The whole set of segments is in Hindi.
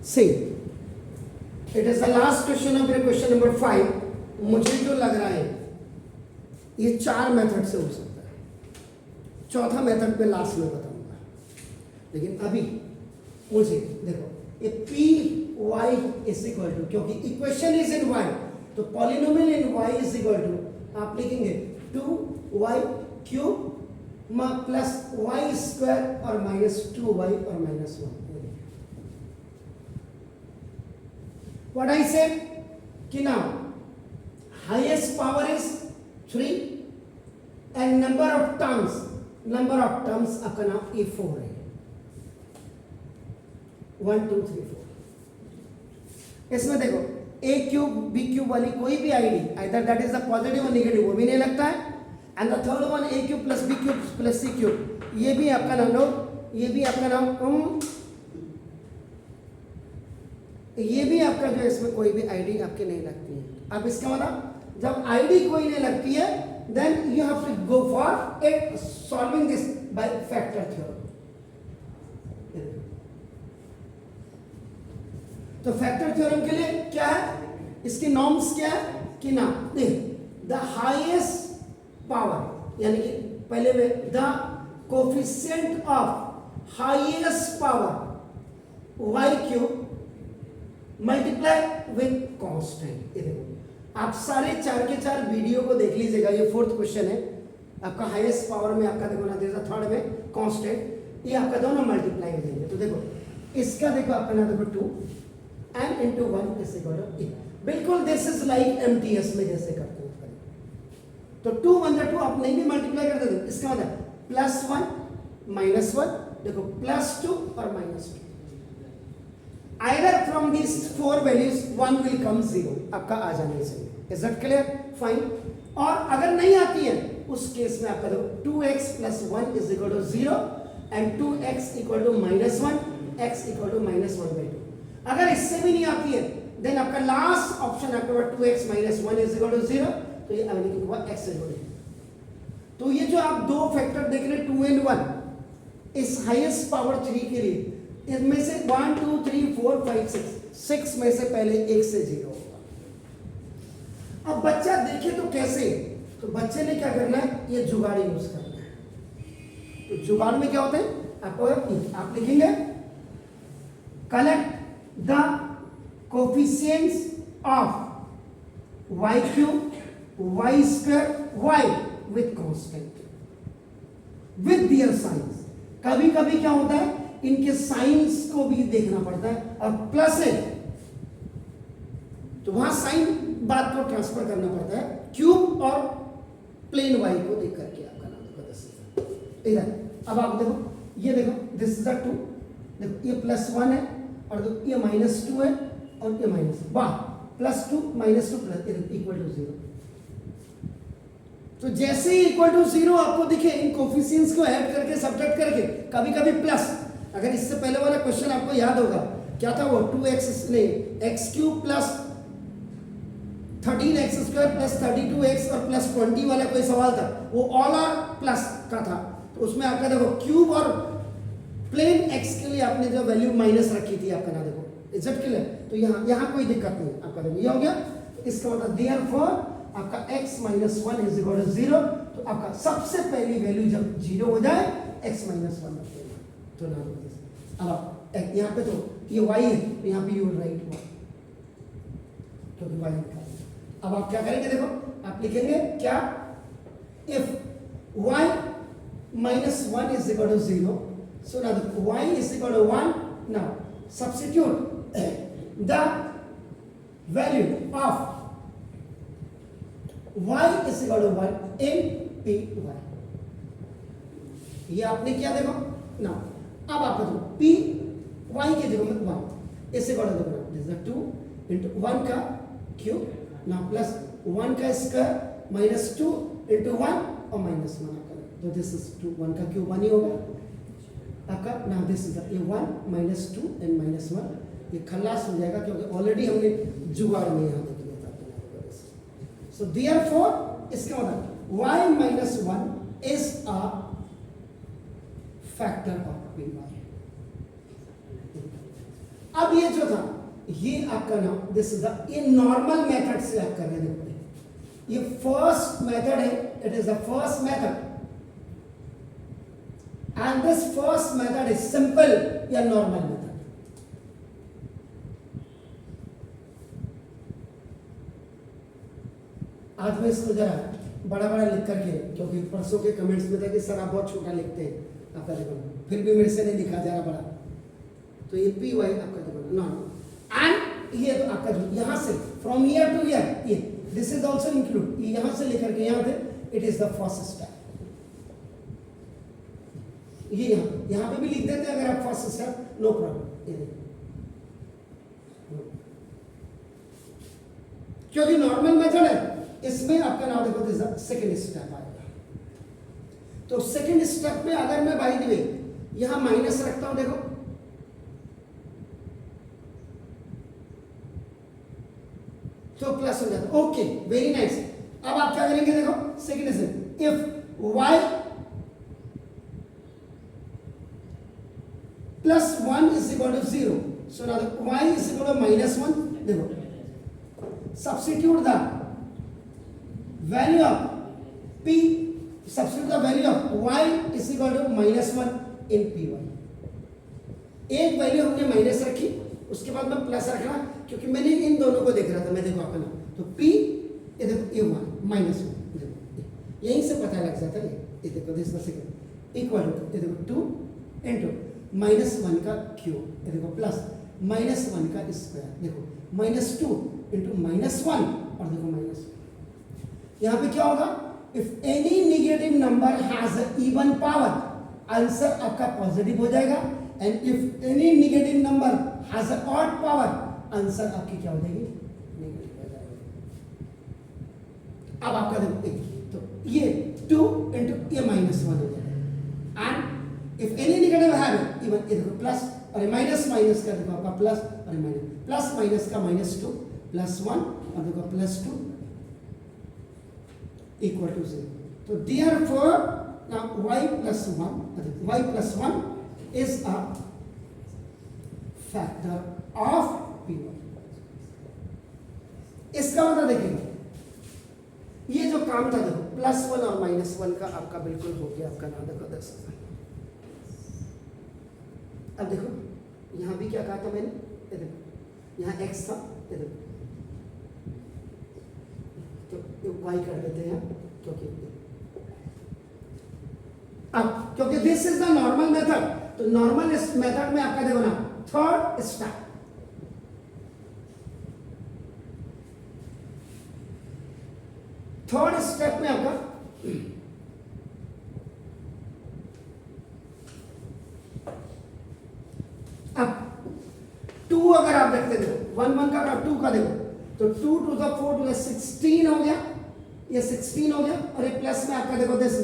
See it is the last question of your question number 5. मुझे जो लग रहा है ये 4 मेथड से हो सकता है, चौथा मेथड पे लास्ट में बताऊंगा. लेकिन अभी मुझे देखो ये P Y is equal to, क्योंकि इक्वेशन इज इन वाई, तो polynomial in Y is equal to आप लिखेंगे 2y cube plus Y square और माइनस 2y और माइनस 1. What I said कि now highest power is 3 and number of terms आपका नाम ए 4 है. 1 2 3 4. इसमें देखो ए क्यूब बी क्यूब वाली कोई भी ID either that is the positive और नेगेटिव वो भी नहीं लगता है. And the third one A cube plus B cube plus C cube, ये भी आपका नाम लो, ये भी आपका नाम ये भी आपका जो इसमें कोई भी आईडी आपके नहीं लगती है. अब इसका मतलब जब आईडी कोई नहीं लगती है then you have to go for it solving this by factor theorem. तो फैक्टर थ्योरम के लिए क्या है, इसकी नॉर्म्स क्या है कि ना द हाईएस्ट पावर, यानी कि पहले में the coefficient of highest power Y cube multiply with constant. ये देखो आप सारे 4 के 4 वीडियो को देख लीजिएगा. ये 4th क्वेश्चन है आपका. हाईएस्ट पावर में आपका देखो ना दे द थर्ड में कांस्टेंट, ये आपका दोनों मल्टीप्लाई हो जाएंगे. तो देखो इसका देखो आपका ना देखो 2 n into 1 is equal to e. बिल्कुल दिस इज लाइक MTS में जैसे करते हैं. तो 2 1 2 आप नहीं भी मल्टीप्लाई कर देते, इसका मतलब +1 -1 देखो +2 और -2. Either from these 4 values 1 will come 0 आपका आ जाना चाहिए. Is that clear? Fine. और अगर नहीं आती है उस केस में आपका देखो 2x + 1 is equal to 0 and 2x equal to -1 x equal to -1/2. अगर इससे भी नहीं आती है देन आपका लास्ट ऑप्शन आपके पास 2x - 1 is equal to 0, तो ये आगे लिखा हुआ x is equal to. तो ये जो आप दो फैक्टर देख रहे 2 and 1 इस हाईएस्ट पावर 3 के लिए, इनमें से 1 2 3 4 5 6 में से पहले 1 से 0 होगा. अब बच्चा देखे तो कैसे, तो बच्चे ने क्या करना है, ये जुगाड़ यूज करना है. तो जुगाड़ में क्या होता है आपको आप लिखेंगे collect the coefficients of y cube y square y with constant with their signs. कभी कभी क्या होता है इनके साइंस को भी देखना पड़ता है, और प्लस है तो वहां साइन बात को ट्रांसफर करना पड़ता है क्यूब और प्लेन वाई को देख करके आपका नाम देखो इधर. अब आप देखो ये देखो दिस इज द 2, देखो ये +1 है और ये -2 है और ये वाह +2 -2 इक्वल टू 0. तो जैसे ही इक्वल टू 0 आपको दिखे इन कोफिशिएंट्स को ऐड करके सब्ट्रैक्ट करके, कभी कभी प्लस, अगर इससे पहले वाला क्वेश्चन आपको याद होगा क्या था वो 2x नहीं x³ + 13x² + 32x और +20 वाला कोई सवाल था, वो ऑल आर प्लस का था. तो उसमें आपका देखो क्यूब और प्लेन x के लिए आपने जो वैल्यू माइनस रखी थी आपका ना देखो इज्जत के लिए, तो यहाँ कोई दिक्कत नहीं आपका देखो ये हो गया. इसका मतलब देयरफॉर आपका x - 1 is equal to 0. तो आपका सबसे पहली वैल्यू जब 0 हो जाए x - 1 रख देना. तो ना अब यहाँ पे तो ये y है तो यहाँ पे यू राइट हुआ क्योंकि y लिखा है. अब आप क्या करेंगे देखो आप लिखेंगे क्या, if y - 1 is equal to 0, so now the y is equal to 1. now substitute the value of y is equal to 1 in py. ये आपने किया देखो ना. अब आप देखो पी वाई के जगह में 1 इससे बड़ा देखो दिस इज 2 into 1 का क्यूब ना प्लस 1 का स्क्वायर -2 into 1 और -1 आपका, तो दिस इज 2 1 का क्यूब 1 ही होगा आपका. ना दिस इज ये 1 -2 and -1 ये खल्लास हो जाएगा क्योंकि ऑलरेडी हमने जुगाड़ में यहाँ देख लिया था. सो देयरफॉर इसका मतलब y - 1 is a factor of py. अब ये जो था ये आपका नाम दिस इज द ये नॉर्मल मेथड से आप कर रहे हैं। ये फर्स्ट मेथड है, it is the first method and this first method is simple या नॉर्मल मेथड। आज मैं इसको जरा बड़ा बड़ा लिख करके, क्योंकि परसों के कमेंट्स में था कि सर आप बहुत छोटा लिखते हैं, आपका देखो फिर भी मेरे से नहीं लिखा जा रहा बड़ा, तो ये पी वाई आपका देखो नॉर्मल एंड ये तो आपका जो यहाँ से फ्रॉम ईयर टू ईयर ये दिस इज ऑल्सो इंक्लूड, यहाँ से लेकर के यहाँ थे it is the first step. ये यहाँ पे भी लिख देते हैं अगर आप फर्स्ट स्टेप, नो प्रॉब्लम। क्योंकि नॉर्मल मेथड है इसमें आपका नाम देखो दिस सेकंड स्टेप आएगा। तो सेकंड स्टेप में अगर मैं बाई द वे यहां माइनस रखता हूं, देखो तो प्लस हो जाता है। Okay very nice. अब आप क्या करेंगे, देखो second step, if y plus 1 is equal to 0, so now y is equal to minus 1, देखो substitute the value of p, substitute the value of y is equal to minus 1 in p1। एक वैल्यू हमने माइनस रखी, उसके बाद मैं प्लस रखना, क्योंकि मैंने इन दोनों को देख रहा था, मैं देखो अपना तो p ये देखो a1 माइनस 1, देखो यहीं से पता लग जाता है। ये देखो दिस सेकंड इक्वल टू ये देखो 2 इनटू माइनस 1 का क्यूब, ये देखो प्लस माइनस 1 का स्क्वायर, देखो माइनस 2 इनटू माइनस 1 और देखो माइनस 1। यहां पे क्या होगा, if any negative number has even power, answer आपका पॉजिटिव हो जाएगा, and if any negative number has odd power, answer आपकी क्या हो जाएगी, नेगेटिव हो जाएगी। अब आपका देखो तो ये 2 इनटू ये माइनस 1 हो जाएगा, and if any negative have even ये देखो प्लस और माइनस माइनस का देखो आपका प्लस और माइनस, प्लस माइनस का माइनस 2 प्लस 1 और देखो plus 2 equal to 0. So therefore now y plus 1 is a factor of p1। इसका मतलब देखिए ये जो काम था देखो प्लस 1 और माइनस 1 का आपका बिल्कुल हो गया, आपका नाम देखो 10। अब देखो यहां भी क्या कहा था मैंने, ये देखो यहां x था, ये देखो तो y कर देते हैं, क्योंकि this is the normal method. तो नॉर्मल इस मेथड में आपका देखो ना थर्ड स्टेप, थर्ड स्टेप में आपका अब 2 अगर आप देखते देखो 1 1 का 2 का देखो तो 2 टू द 4 टू द 16 हो गया, ये 16 हो गया, और ये प्लस में आपका देखो दिस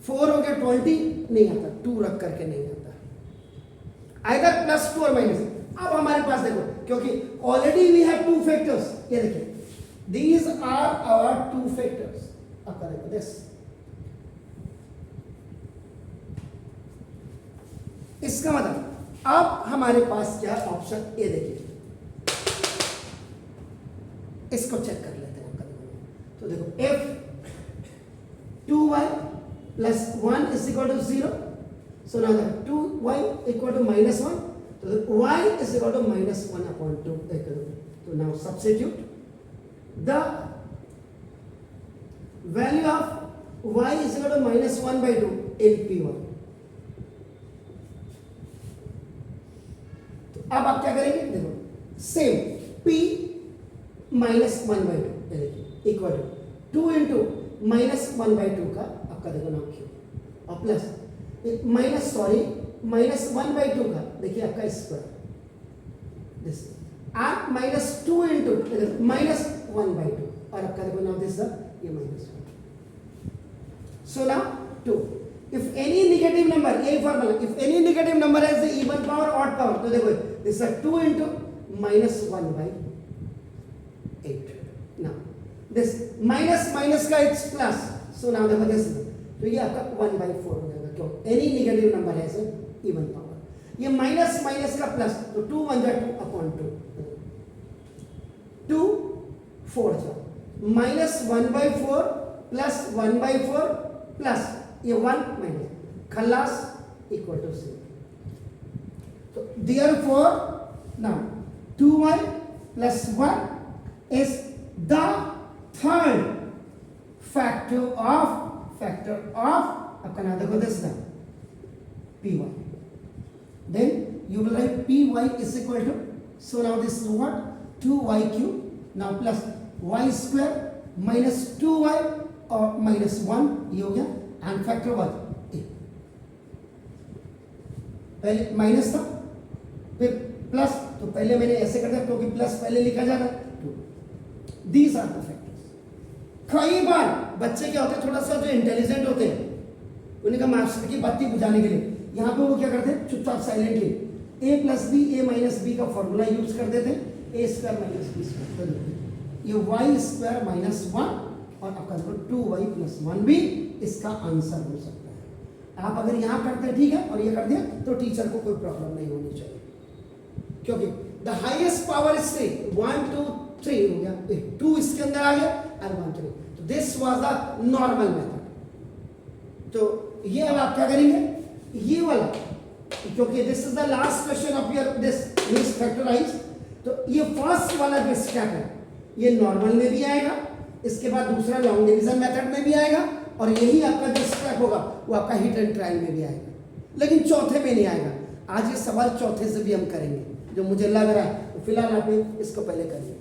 4 हो गया 20 नहीं आता, 2 रख करके नहीं आता, आइदर प्लस 2 और माइनस। अब हमारे पास देखो क्योंकि ऑलरेडी वी हैव 2 फैक्टर्स, ये देखिए दीज आर आवर 2 फैक्टर्स, आपका देखो दिस, इसका मतलब अब हमारे पास क्या ऑप्शन, ये देखिए इसको चेक कर लेते हैं। तो देखो if 2y plus 1 is equal to 0, so now that 2y equal to minus 1, so y is equal to minus 1 upon 2। So now substitute the value of y is equal to minus 1 by 2 in p1। तो अब आप क्या करेंगे, देखो same p minus 1 by 2 equal to 2 into minus 1 by 2 का आपका देखो नाम क्यों, और प्लस माइनस माइनस 1 by 2 का देखिए आपका स्क्वायर दिस, आप माइनस 2 इंटू माइनस 1 by 2 और आपका देखो नाम दिस ये minus 1। So now 2 if any negative number, यही formula, if any negative number has the even power odd power, तो देखो this 2 into minus 1 by 8। now this minus minus का it's plus, so now देखो this, तो ये आपका 1 by 4 हो जाएगा, क्यों एनी नेगेटिव नंबर है इवन पावर। ये माइनस माइनस का प्लस, तो 2 1 जा 2 अपॉन 2, 2 4 जा माइनस 1/4 प्लस 1/4 प्लस ये 1 माइनस खलास equal to 0. So therefore now 2y plus 1 is the third factor of आपका ना देखो this now py. Then you will write py is equal to, so now this is what 2y cube now plus y square minus 2y और minus 1 ये हो गया and factor what a. पहले माइनस था फिर प्लस, तो पहले मैंने ऐसे कर दिया क्योंकि प्लस पहले लिखा जाता है. These are the factors. कई बार बच्चे क्या होते हैं थोड़ा सा जो इंटेलिजेंट होते हैं उन्हें का मास्टर की बत्ती बुझाने के लिए यहाँ पे वो क्या करते हैं चुपचाप silently a plus B A minus B का फॉर्मूला यूज कर देते हैं, A square minus B square, ये वाई स्क्वायर माइनस 1 और आपका 2y प्लस 1 भी इसका आंसर हो सकता है. आप अगर यहाँ करते हैं ठीक है और ये कर दिया तो टीचर को कोई प्रॉब्लम नहीं होनी चाहिए, क्योंकि द हाईएस्ट पावर इज 3 1 2 3 हो गया, 2 इसके अंदर आ गया और 1 3. तो this was the normal method. तो ये अब आप क्या करेंगे ये वाला, क्योंकि this is the last question of your this means factorise. तो ये फर्स्ट वाला जो स्टेप है ये नॉर्मल में भी आएगा, इसके बाद दूसरा लॉन्ग डिवीजन मेथड में भी आएगा और यही आपका जो स्टेप होगा वो आपका हिट एंड ट्रायल में भी आएगा, लेकिन चौथे में नहीं आएगा. आज ये सवाल चौथे से भी हम करेंगे जो मुझे लग रहा है. तो फिलहाल आप इसको पहले करिए.